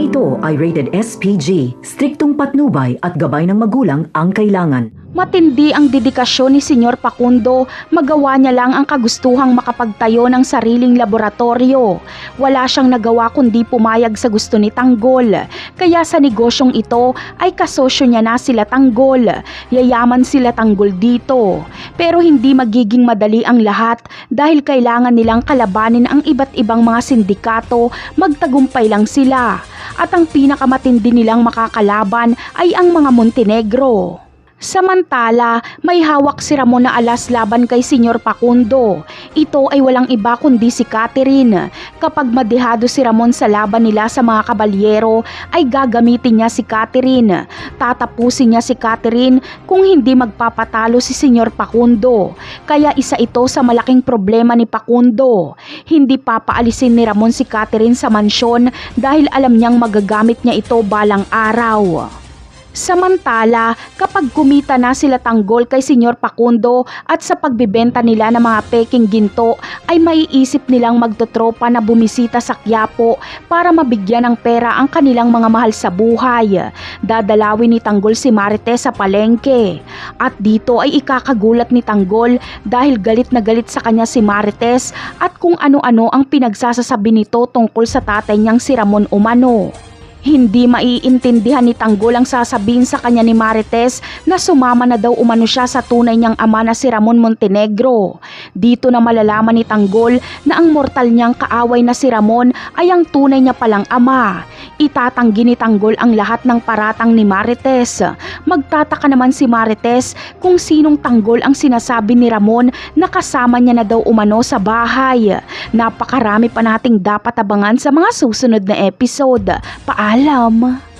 ito ay rated SPG, striktong patnubay at gabay ng magulang ang kailangan. Matindi ang dedikasyon ni Senyor Facundo, magawa niya lang ang kagustuhang makapagtayo ng sariling laboratorio. Wala siyang nagawa kundi pumayag sa gusto ni Tanggol. Kaya sa negosyong ito ay kasosyo niya na sila Tanggol. Yayaman sila Tanggol dito. Pero hindi magiging madali ang lahat dahil kailangan nilang kalabanin ang iba't ibang mga sindikato, magtagumpay lang sila. At ang pinakamatindi nilang makakalaban ay ang mga Montenegro. Samantala, may hawak si Ramon na alas laban kay Senyor Facundo. Ito ay walang iba kundi si Catherine. Kapag madihado si Ramon sa laban nila sa mga kabalyero, ay gagamitin niya si Catherine. Tatapusin niya si Catherine kung hindi magpapatalo si Senyor Facundo. Kaya isa ito sa malaking problema ni Facundo. Hindi papaalisin ni Ramon si Catherine sa mansyon dahil alam niyang magagamit niya ito balang araw. Samantala, kapag kumita na sila Tanggol kay Senyor Facundo at sa pagbibenta nila ng mga peking ginto ay maiisip nilang magtotropa na bumisita sa Quiapo para mabigyan ng pera ang kanilang mga mahal sa buhay. Dadalawin ni Tanggol si Marites sa palengke. At dito ay ikakagulat ni Tanggol dahil galit na galit sa kanya si Marites at kung ano-ano ang pinagsasasabi nito tungkol sa tatay niyang si Ramon umano. Hindi maiintindihan ni Tanggol ang sasabihin sa kanya ni Marites na sumama na daw umano siya sa tunay niyang ama na si Ramon Montenegro. Dito na malalaman ni Tanggol na ang mortal niyang kaaway na si Ramon ay ang tunay niya palang ama. Itatanggi ni Tanggol ang lahat ng paratang ni Marites. Magtataka naman si Marites kung sinong Tanggol ang sinasabi ni Ramon na kasama niya na daw umano sa bahay. Napakarami pa nating dapat abangan sa mga susunod na episode. Paalam!